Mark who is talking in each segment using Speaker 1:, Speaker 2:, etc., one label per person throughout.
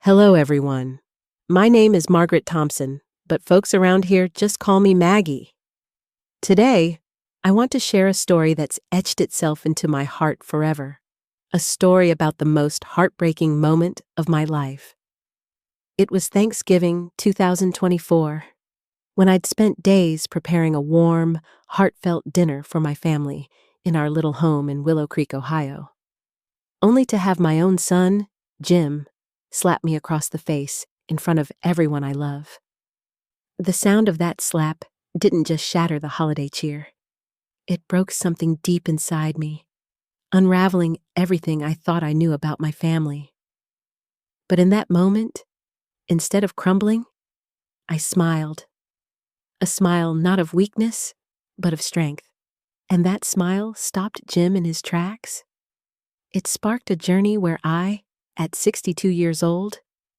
Speaker 1: Hello, everyone. My name is Margaret Thompson, but folks around here just call me Maggie. Today, I want to share a story that's etched itself into my heart forever. A story about the most heartbreaking moment of my life. It was Thanksgiving 2024, when I'd spent days preparing a warm, heartfelt dinner for my family in our little home in Willow Creek, Ohio. Only to have my own son, Jim, slap me across the face in front of everyone I love. The sound of that slap didn't just shatter the holiday cheer. It broke something deep inside me, unraveling everything I thought I knew about my family. But in that moment, instead of crumbling, I smiled. A smile not of weakness, but of strength. And that smile stopped Jim in his tracks. It sparked a journey where I, at 62 years old,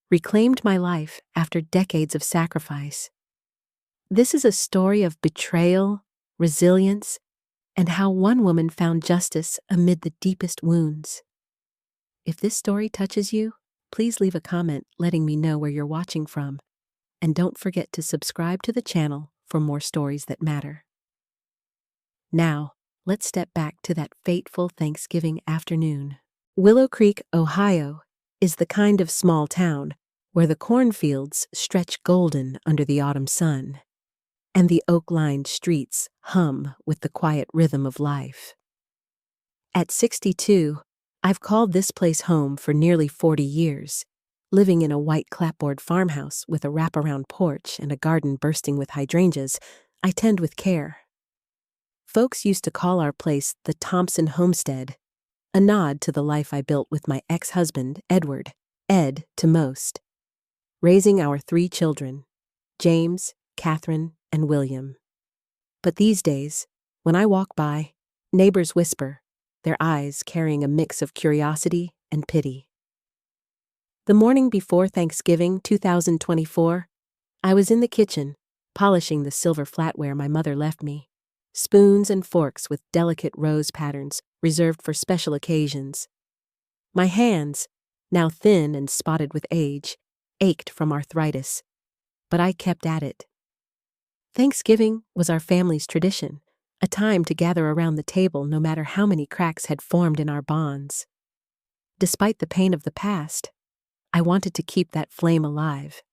Speaker 1: reclaimed my life after decades of sacrifice. This is a story of betrayal, resilience, and how one woman found justice amid the deepest wounds. If this story touches you, please leave a comment letting me know where you're watching from, and don't forget to subscribe to the channel for more stories that matter. Now, let's step back to that fateful Thanksgiving afternoon. Willow Creek, Ohio, is the kind of small town where the cornfields stretch golden under the autumn sun, and the oak-lined streets hum with the quiet rhythm of life. At 62, I've called this place home for nearly 40 years, living in a white clapboard farmhouse with a wraparound porch and a garden bursting with hydrangeas I tend with care. Folks used to call our place the Thompson Homestead, a nod to the life I built with my ex-husband, Edward, Ed to most, raising our 3 children, James, Catherine, and William. But these days, when I walk by, neighbors whisper, their eyes carrying a mix of curiosity and pity. The morning before Thanksgiving 2024, I was in the kitchen, polishing the silver flatware my mother left me, spoons and forks with delicate rose patterns reserved for special occasions. My hands, now thin and spotted with age, ached from arthritis, but I kept at it. Thanksgiving was our family's tradition, a time to gather around the table no matter how many cracks had formed in our bonds. Despite the pain of the past, I wanted to keep that flame alive.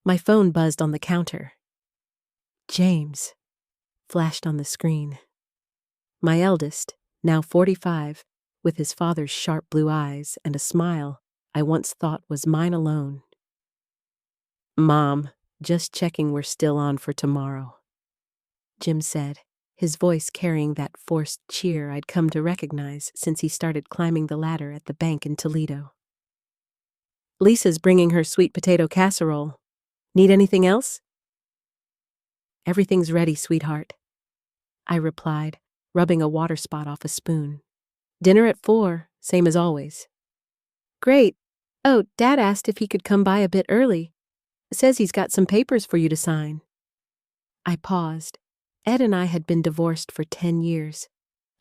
Speaker 1: My phone buzzed on the counter. James flashed on the screen. My eldest, now 45, with his father's sharp blue eyes and a smile I once thought was mine alone. "Mom, just checking we're still on for tomorrow," Jim said, his voice carrying that forced cheer I'd come to recognize since he started climbing the ladder at the bank in Toledo. "Lisa's bringing her sweet potato casserole. Need anything else?" "Everything's ready, sweetheart," I replied, rubbing a water spot off a spoon. "Dinner at 4, same as always." "Great. Oh, Dad asked if he could come by a bit early. Says he's got some papers for you to sign." I paused. Ed and I had been divorced for 10 years,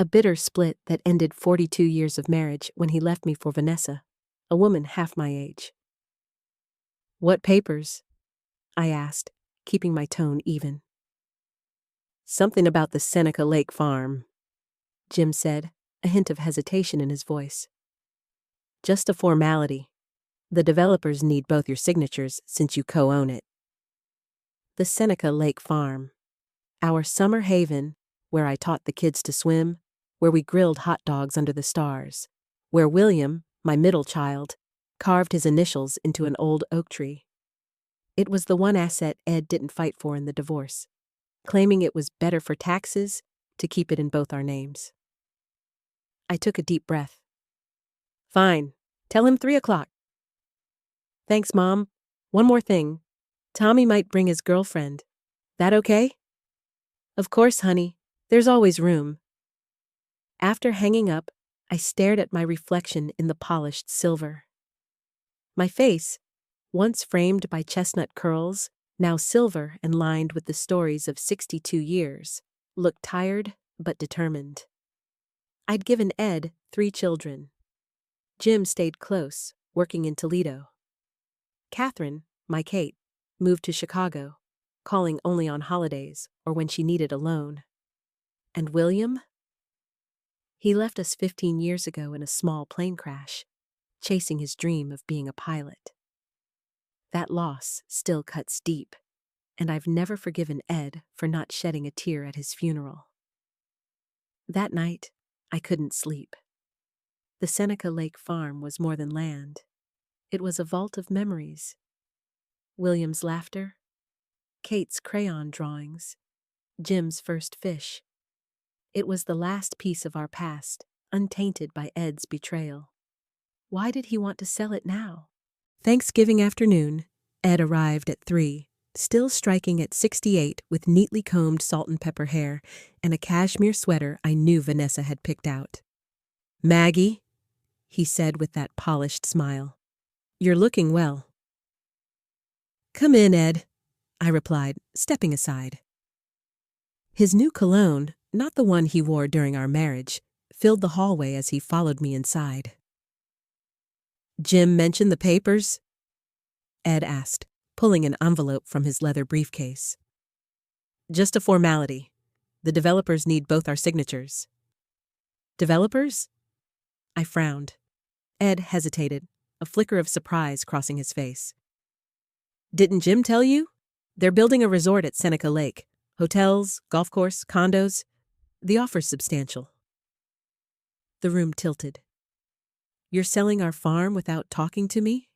Speaker 1: a bitter split that ended 42 years of marriage when he left me for Vanessa, a woman half my age. "What papers?" I asked, keeping my tone even. "Something about the Seneca Lake farm," Jim said, a hint of hesitation in his voice. "Just a formality. The developers need both your signatures since you co-own it." The Seneca Lake farm. Our summer haven, where I taught the kids to swim, where we grilled hot dogs under the stars, where William, my middle child, carved his initials into an old oak tree. It was the one asset Ed didn't fight for in the divorce, claiming it was better for taxes to keep it in both our names. I took a deep breath. "Fine. Tell him 3 o'clock. "Thanks, Mom. One more thing. Tommy might bring his girlfriend. That okay?" "Of course, honey. There's always room." After hanging up, I stared at my reflection in the polished silver. My face, once framed by chestnut curls, now silver and lined with the stories of 62 years, looked tired but determined. I'd given Ed 3 children. Jim stayed close, working in Toledo. Catherine, my Kate, moved to Chicago, calling only on holidays or when she needed a loan. And William? He left us 15 years ago in a small plane crash, chasing his dream of being a pilot. That loss still cuts deep, and I've never forgiven Ed for not shedding a tear at his funeral. That night, I couldn't sleep. The Seneca Lake farm was more than land. It was a vault of memories. William's laughter, Kate's crayon drawings, Jim's first fish. It was the last piece of our past, untainted by Ed's betrayal. Why did he want to sell it now? Thanksgiving afternoon, Ed arrived at 3, still striking at 68 with neatly combed salt and pepper hair and a cashmere sweater I knew Vanessa had picked out. "Maggie," he said with that polished smile, "you're looking well." "Come in, Ed," I replied, stepping aside. His new cologne, not the one he wore during our marriage, filled the hallway as he followed me inside. "Jim mentioned the papers?" Ed asked, pulling an envelope from his leather briefcase. "Just a formality. The developers need both our signatures." "Developers?" I frowned. Ed hesitated, a flicker of surprise crossing his face. "Didn't Jim tell you? They're building a resort at Seneca Lake. Hotels, golf course, condos. The offer's substantial." The room tilted. "You're selling our farm without talking to me?"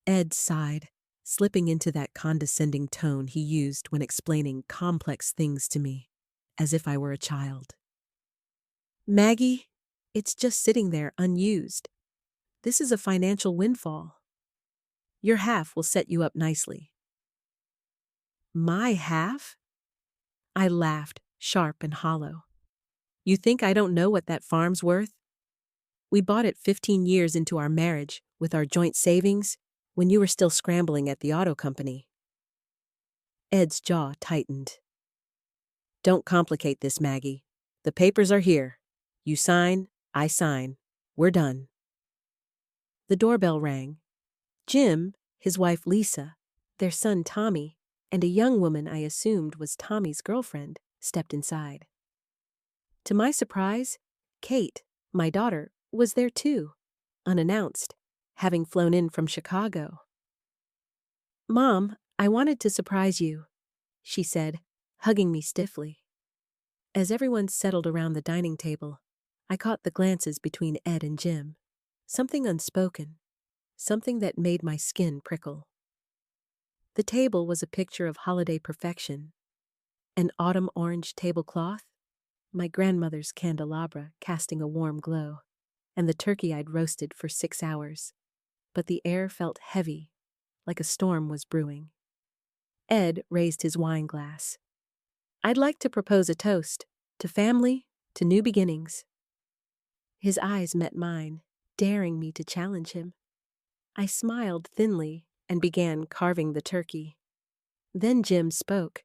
Speaker 1: Ed sighed, slipping into that condescending tone he used when explaining complex things to me, as if I were a child. "Maggie, it's just sitting there unused. This is a financial windfall. Your half will set you up nicely." "My half?" I laughed, sharp and hollow. "You think I don't know what that farm's worth? We bought it 15 years into our marriage with our joint savings when you were still scrambling at the auto company." Ed's jaw tightened. "Don't complicate this, Maggie. The papers are here. You sign, I sign. We're done." The doorbell rang. Jim, his wife Lisa, their son Tommy, and a young woman I assumed was Tommy's girlfriend, stepped inside. To my surprise, Kate, my daughter, was there too, unannounced, having flown in from Chicago. "Mom, I wanted to surprise you," she said, hugging me stiffly. As everyone settled around the dining table, I caught the glances between Ed and Jim. Something unspoken, something that made my skin prickle. The table was a picture of holiday perfection. An autumn orange tablecloth, my grandmother's candelabra casting a warm glow, and the turkey I'd roasted for 6 hours. But the air felt heavy, like a storm was brewing. Ed raised his wine glass. "I'd like to propose a toast to family, to new beginnings." His eyes met mine, daring me to challenge him. I smiled thinly and began carving the turkey. Then Jim spoke,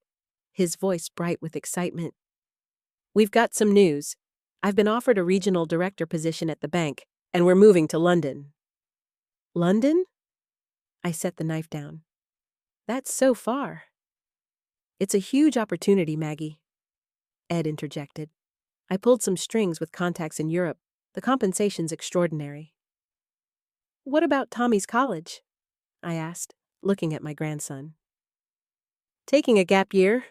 Speaker 1: his voice bright with excitement. "We've got some news. I've been offered a regional director position at the bank, and we're moving to London." "London?" I set the knife down. "That's so far." "It's a huge opportunity, Maggie," Ed interjected. "I pulled some strings with contacts in Europe. The compensation's extraordinary." "What about Tommy's college?" I asked, looking at my grandson. "Taking a gap year,"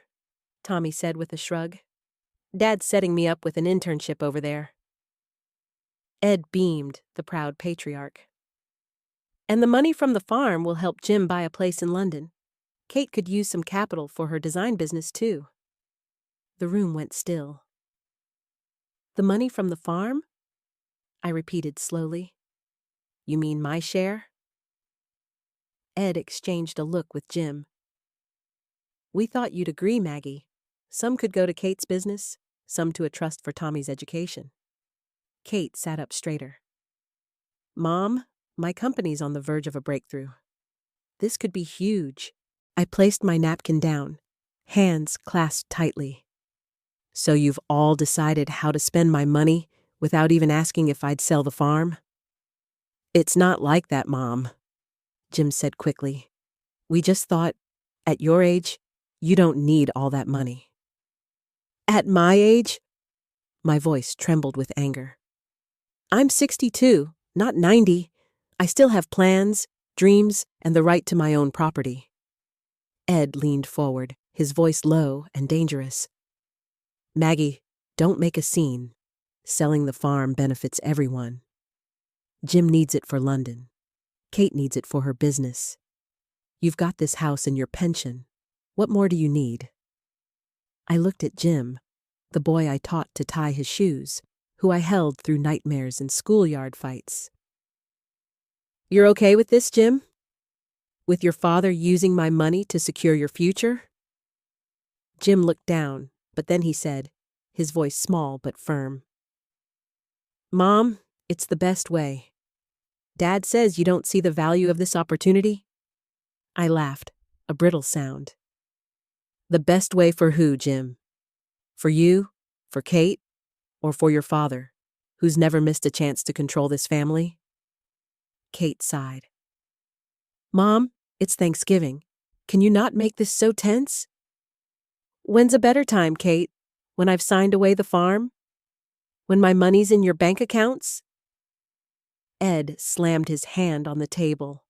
Speaker 1: Tommy said with a shrug. "Dad's setting me up with an internship over there." Ed beamed, the proud patriarch. "And the money from the farm will help Jim buy a place in London. Kate could use some capital for her design business, too." The room went still. "The money from the farm?" I repeated slowly. "You mean my share?" Ed exchanged a look with Jim. "We thought you'd agree, Maggie. Some could go to Kate's business, some to a trust for Tommy's education." Kate sat up straighter. "Mom, my company's on the verge of a breakthrough. This could be huge." I placed my napkin down, hands clasped tightly. "So you've all decided how to spend my money without even asking if I'd sell the farm?" "It's not like that, Mom." Jim said quickly. "We just thought, at your age, you don't need all that money." "At my age?" My voice trembled with anger. "I'm 62, not 90. I still have plans, dreams, and the right to my own property." Ed leaned forward, his voice low and dangerous. "Maggie, don't make a scene. Selling the farm benefits everyone. Jim needs it for London. Kate needs it for her business. You've got this house and your pension. What more do you need?" I looked at Jim, the boy I taught to tie his shoes, who I held through nightmares and schoolyard fights. "You're okay with this, Jim? With your father using my money to secure your future?" Jim looked down, but then he said, his voice small but firm, "Mom, it's the best way. Dad says you don't see the value of this opportunity." I laughed, a brittle sound. "The best way for who, Jim? For you? For Kate? Or for your father, who's never missed a chance to control this family?" Kate sighed. "Mom, it's Thanksgiving. Can you not make this so tense?" "When's a better time, Kate? When I've signed away the farm? When my money's in your bank accounts?" Ed slammed his hand on the table.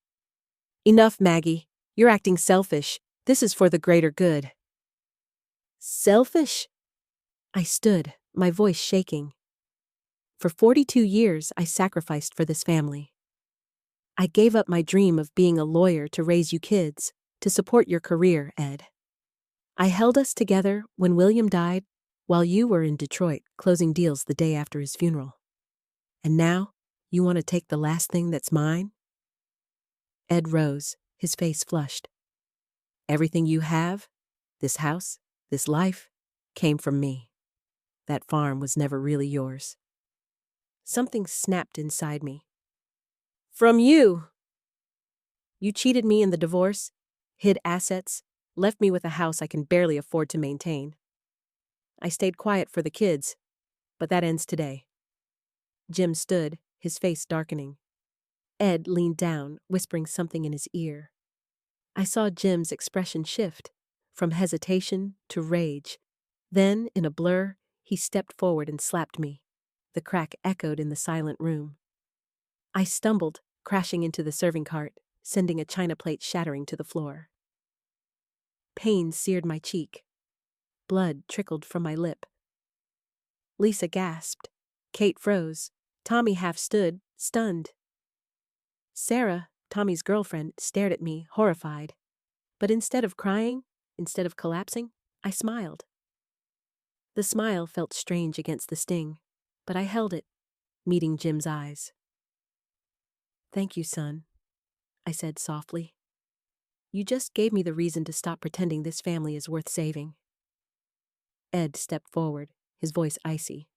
Speaker 1: "Enough, Maggie. You're acting selfish. This is for the greater good." "Selfish?" I stood, my voice shaking. For 42 years, I sacrificed for this family. I gave up my dream of being a lawyer to raise you kids, to support your career, Ed. I held us together when William died, while you were in Detroit closing deals the day after his funeral. And now, you want to take the last thing that's mine? Ed rose, his face flushed. "Everything you have, this house, this life, came from me. That farm was never really yours." Something snapped inside me. "From you! You cheated me in the divorce, hid assets, left me with a house I can barely afford to maintain. I stayed quiet for the kids, but that ends today." Jim stood, his face darkening. Ed leaned down, whispering something in his ear. I saw Jim's expression shift, from hesitation to rage. Then, in a blur, he stepped forward and slapped me. The crack echoed in the silent room. I stumbled, crashing into the serving cart, sending a china plate shattering to the floor. Pain seared my cheek. Blood trickled from my lip. Lisa gasped. Kate froze. Tommy half stood, stunned. Sarah, Tommy's girlfriend, stared at me, horrified. But instead of crying, instead of collapsing, I smiled. The smile felt strange against the sting, but I held it, meeting Jim's eyes. "Thank you, son," I said softly. "You just gave me the reason to stop pretending this family is worth saving." Ed stepped forward, his voice icy.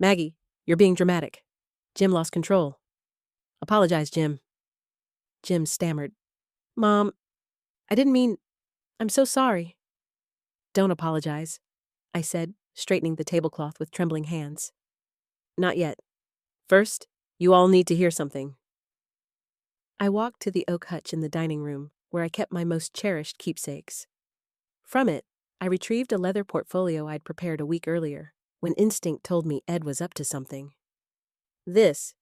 Speaker 1: "Maggie, you're being dramatic. Jim lost control. Apologize, Jim." Jim stammered. "Mom, I didn't mean... I'm so sorry." "Don't apologize," I said, straightening the tablecloth with trembling hands. "Not yet. First, you all need to hear something." I walked to the oak hutch in the dining room, where I kept my most cherished keepsakes. From it, I retrieved a leather portfolio I'd prepared a week earlier, when instinct told me Ed was up to something. "This,"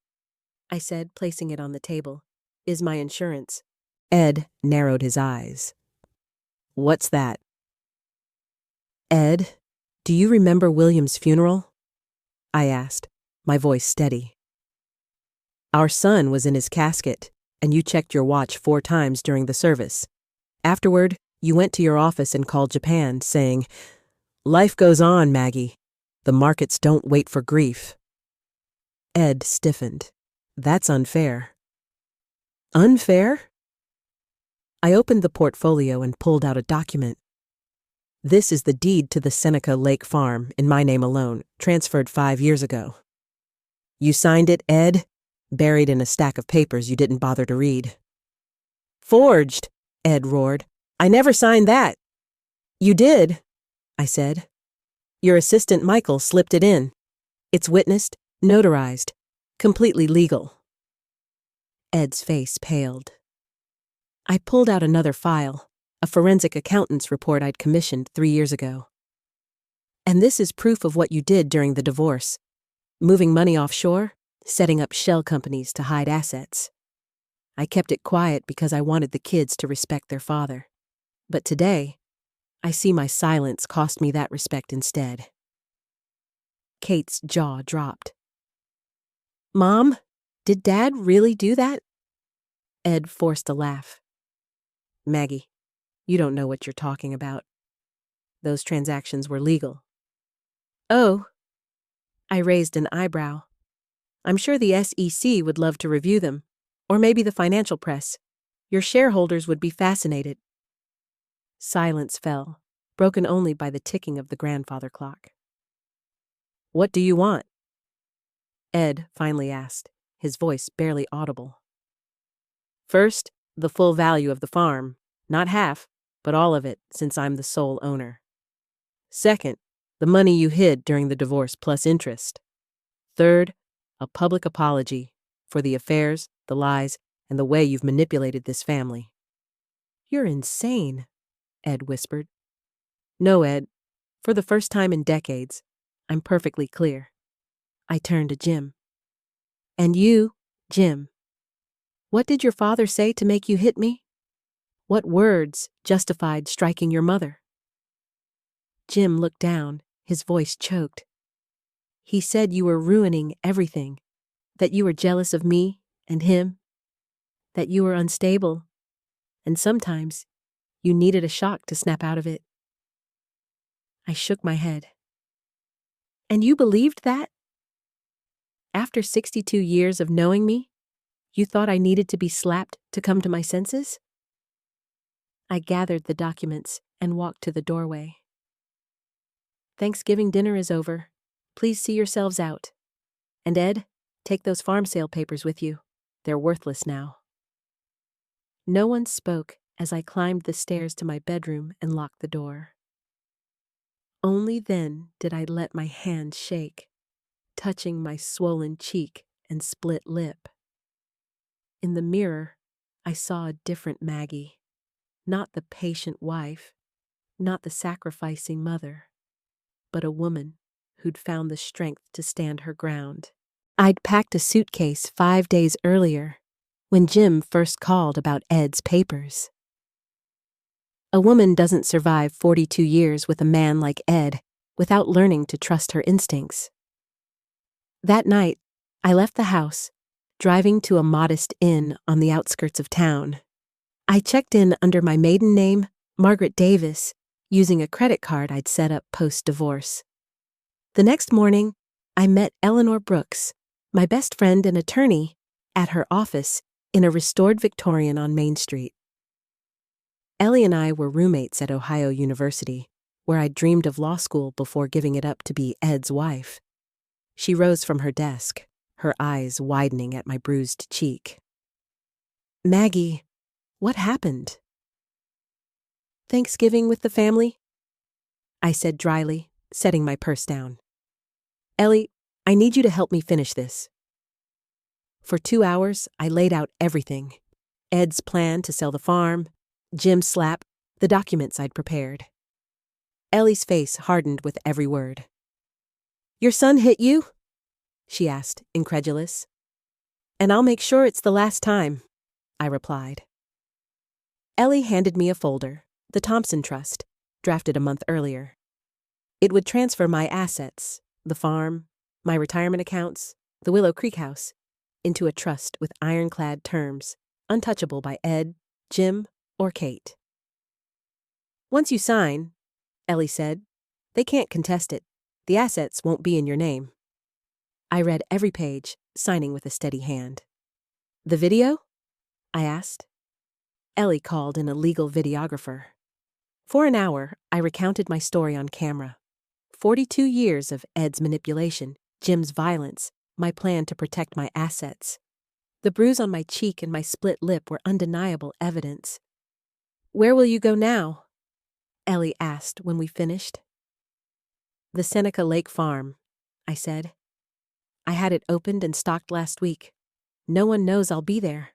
Speaker 1: I said, placing it on the table, "is my insurance." Ed narrowed his eyes. "What's that?" "Ed, do you remember William's funeral?" I asked, my voice steady. "Our son was in his casket, and you checked your watch 4 times during the service. Afterward, you went to your office and called Japan, saying, 'Life goes on, Maggie. The markets don't wait for grief.'" Ed stiffened. "That's unfair." "Unfair?" I opened the portfolio and pulled out a document. "This is the deed to the Seneca Lake Farm, in my name alone, transferred 5 years ago." "You signed it, Ed?" Buried in a stack of papers you didn't bother to read. "Forged!" Ed roared. "I never signed that." "You did," I said. "Your assistant Michael slipped it in. It's witnessed, notarized, completely legal." Ed's face paled. I pulled out another file, a forensic accountant's report I'd commissioned 3 years ago. And this is proof of what you did during the divorce. Moving money offshore, setting up shell companies to hide assets. I kept it quiet because I wanted the kids to respect their father. But today, I see my silence cost me that respect instead. Kate's jaw dropped. Mom, did Dad really do that? Ed forced a laugh. Maggie, you don't know what you're talking about. Those transactions were legal. Oh. I raised an eyebrow. I'm sure the SEC would love to review them, or maybe the financial press. Your shareholders would be fascinated. Silence fell, broken only by the ticking of the grandfather clock. What do you want? Ed finally asked, his voice barely audible. First, the full value of the farm, not half, but all of it, since I'm the sole owner. Second, the money you hid during the divorce plus interest. Third, a public apology for the affairs, the lies, and the way you've manipulated this family. You're insane, Ed whispered. No, Ed. For the first time in decades, I'm perfectly clear. I turned to Jim. And you, Jim, what did your father say to make you hit me? What words justified striking your mother? Jim looked down, his voice choked. He said you were ruining everything, that you were jealous of me and him, that you were unstable, and sometimes you needed a shock to snap out of it. I shook my head. And you believed that? After 62 years of knowing me, you thought I needed to be slapped to come to my senses? I gathered the documents and walked to the doorway. Thanksgiving dinner is over. Please see yourselves out. And Ed, take those farm sale papers with you. They're worthless now. No one spoke as I climbed the stairs to my bedroom and locked the door. Only then did I let my hand shake, touching my swollen cheek and split lip. In the mirror, I saw a different Maggie, not the patient wife, not the sacrificing mother, but a woman who'd found the strength to stand her ground. I'd packed a suitcase 5 days earlier, when Jim first called about Ed's papers. A woman doesn't survive 42 years with a man like Ed without learning to trust her instincts. That night, I left the house, driving to a modest inn on the outskirts of town. I checked in under my maiden name, Margaret Davis, using a credit card I'd set up post-divorce. The next morning, I met Eleanor Brooks, my best friend and attorney, at her office in a restored Victorian on Main Street. Ellie and I were roommates at Ohio University, where I dreamed of law school before giving it up to be Ed's wife. She rose from her desk, her eyes widening at my bruised cheek. Maggie, what happened? Thanksgiving with the family? I said dryly, setting my purse down. Ellie, I need you to help me finish this. For 2 hours, I laid out everything. Ed's plan to sell the farm, Jim's slap, the documents I'd prepared. Ellie's face hardened with every word. Your son hit you? She asked, incredulous. And I'll make sure it's the last time, I replied. Ellie handed me a folder, the Thompson Trust, drafted a month earlier. It would transfer my assets, the farm, my retirement accounts, the Willow Creek house, into a trust with ironclad terms, untouchable by Ed, Jim, or Kate. Once you sign, Ellie said, they can't contest it. The assets won't be in your name. I read every page, signing with a steady hand. The video? I asked. Ellie called in a legal videographer. For an hour, I recounted my story on camera. 42 years of Ed's manipulation, Jim's violence, my plan to protect my assets. The bruise on my cheek and my split lip were undeniable evidence. Where will you go now? Ellie asked when we finished. The Seneca Lake Farm, I said. I had it opened and stocked last week. No one knows I'll be there.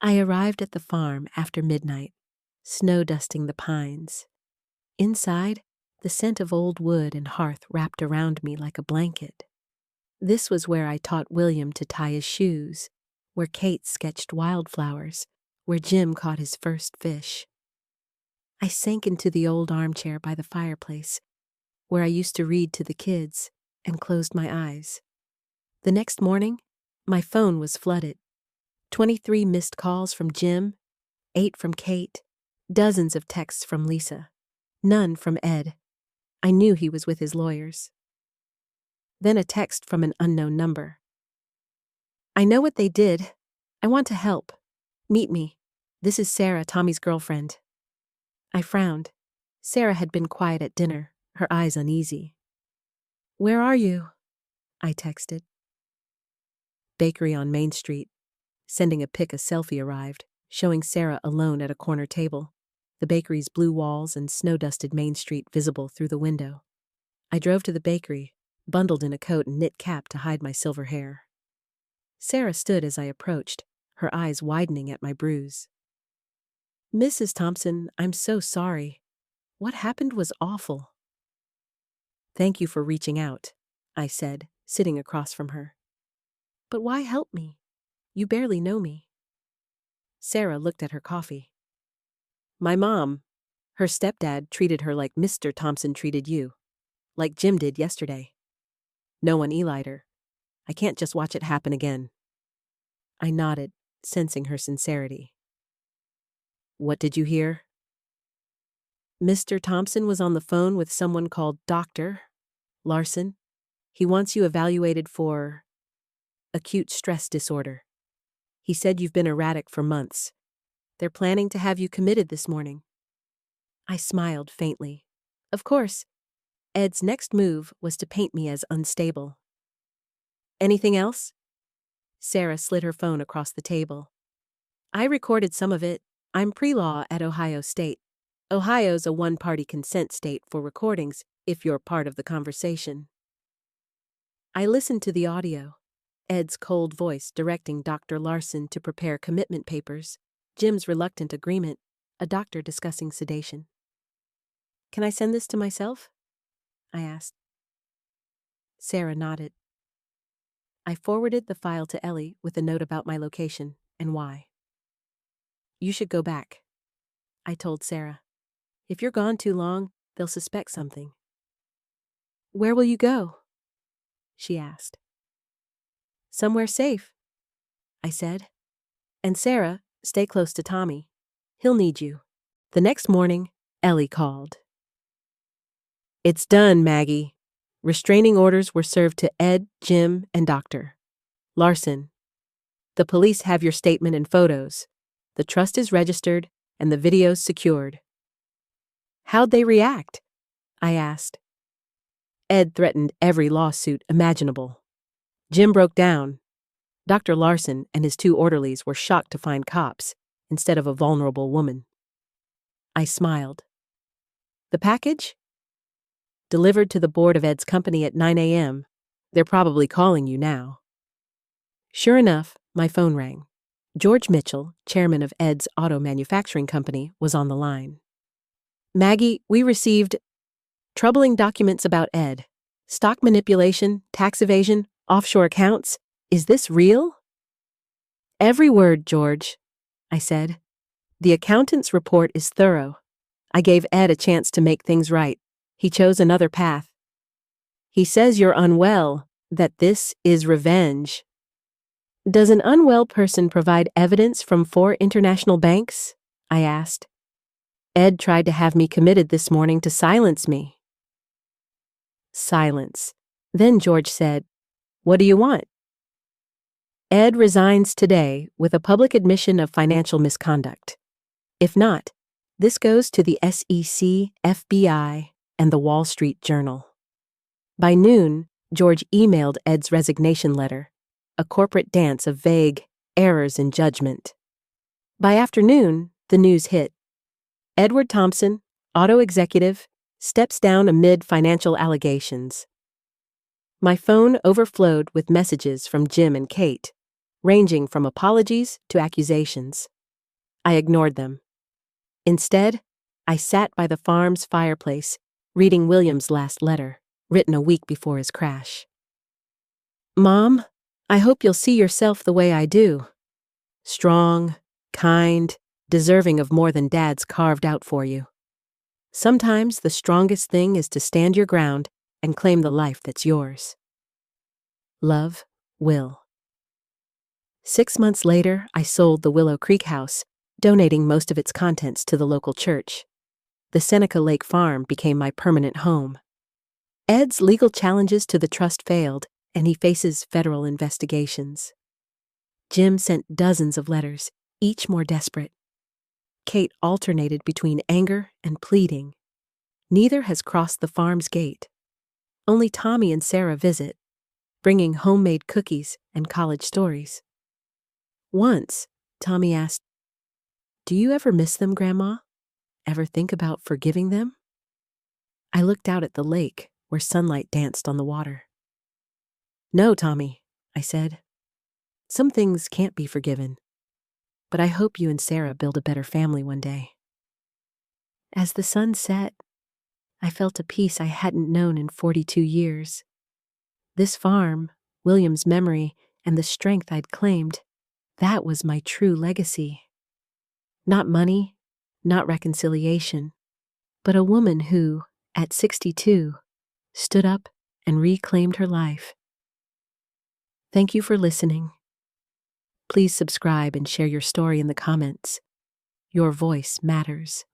Speaker 1: I arrived at the farm after midnight, snow dusting the pines. Inside, the scent of old wood and hearth wrapped around me like a blanket. This was where I taught William to tie his shoes, where Kate sketched wildflowers, where Jim caught his first fish. I sank into the old armchair by the fireplace, where I used to read to the kids, and closed my eyes. The next morning, my phone was flooded. 23 missed calls from Jim, 8 from Kate, dozens of texts from Lisa, none from Ed. I knew he was with his lawyers. Then a text from an unknown number. I know what they did. I want to help. Meet me. This is Sarah, Tommy's girlfriend. I frowned. Sarah had been quiet at dinner, her eyes uneasy. Where are you? I texted. Bakery on Main Street. Sending a pic, a selfie arrived, showing Sarah alone at a corner table, the bakery's blue walls and snow-dusted Main Street visible through the window. I drove to the bakery, bundled in a coat and knit cap to hide my silver hair. Sarah stood as I approached, her eyes widening at my bruise. Mrs. Thompson, I'm so sorry. What happened was awful. Thank you for reaching out, I said, sitting across from her. But why help me? You barely know me. Sarah looked at her coffee. My mom, her stepdad treated her like Mr. Thompson treated you, like Jim did yesterday. No one Eli'd her. I can't just watch it happen again. I nodded, sensing her sincerity. What did you hear? Mr. Thompson was on the phone with someone called Dr. Larson. He wants you evaluated for acute stress disorder. He said you've been erratic for months. They're planning to have you committed this morning. I smiled faintly. Of course, Ed's next move was to paint me as unstable. Anything else? Sarah slid her phone across the table. I recorded some of it. I'm pre-law at Ohio State. Ohio's a one-party consent state for recordings if you're part of the conversation. I listened to the audio. Ed's cold voice directing Dr. Larson to prepare commitment papers, Jim's reluctant agreement, a doctor discussing sedation. Can I send this to myself? I asked. Sarah nodded. I forwarded the file to Ellie with a note about my location and why. You should go back, I told Sarah. If you're gone too long, they'll suspect something. Where will you go? She asked. Somewhere safe, I said. And Sarah, stay close to Tommy. He'll need you. The next morning, Ellie called. It's done, Maggie. Restraining orders were served to Ed, Jim, and Dr. Larson. The police have your statement and photos. The trust is registered, and the video's secured. How'd they react? I asked. Ed threatened every lawsuit imaginable. Jim broke down. Dr. Larson and his 2 orderlies were shocked to find cops instead of a vulnerable woman. I smiled. The package? Delivered to the board of Ed's company at 9 a.m. They're probably calling you now. Sure enough, my phone rang. George Mitchell, chairman of Ed's auto manufacturing company, was on the line. Maggie, we received troubling documents about Ed. Stock manipulation, tax evasion, offshore accounts. Is this real? Every word, George, I said. The accountant's report is thorough. I gave Ed a chance to make things right. He chose another path. He says you're unwell, that this is revenge. Does an unwell person provide evidence from 4 international banks? I asked. Ed tried to have me committed this morning to silence me. Silence. Then George said, What do you want? Ed resigns today with a public admission of financial misconduct. If not, this goes to the SEC, FBI, and the Wall Street Journal. By noon, George emailed Ed's resignation letter, a corporate dance of vague errors in judgment. By afternoon, the news hit. Edward Thompson, auto executive, steps down amid financial allegations. My phone overflowed with messages from Jim and Kate, ranging from apologies to accusations. I ignored them. Instead, I sat by the farm's fireplace, reading William's last letter, written a week before his crash. Mom, I hope you'll see yourself the way I do. Strong, kind, deserving of more than Dad's carved out for you. Sometimes the strongest thing is to stand your ground and claim the life that's yours. Love, Will. 6 months later, I sold the Willow Creek house, donating most of its contents to the local church. The Seneca Lake Farm became my permanent home. Ed's legal challenges to the trust failed, and he faces federal investigations. Jim sent dozens of letters, each more desperate. Kate alternated between anger and pleading. Neither has crossed the farm's gate. Only Tommy and Sarah visit, bringing homemade cookies and college stories. Once, Tommy asked, "Do you ever miss them, Grandma? Ever think about forgiving them?" I looked out at the lake, where sunlight danced on the water. "No, Tommy," I said. "Some things can't be forgiven. But I hope you and Sarah build a better family one day." As the sun set, I felt a peace I hadn't known in 42 years. This farm, William's memory, and the strength I'd claimed, that was my true legacy. Not money, not reconciliation, but a woman who, at 62, stood up and reclaimed her life. Thank you for listening. Please subscribe and share your story in the comments. Your voice matters.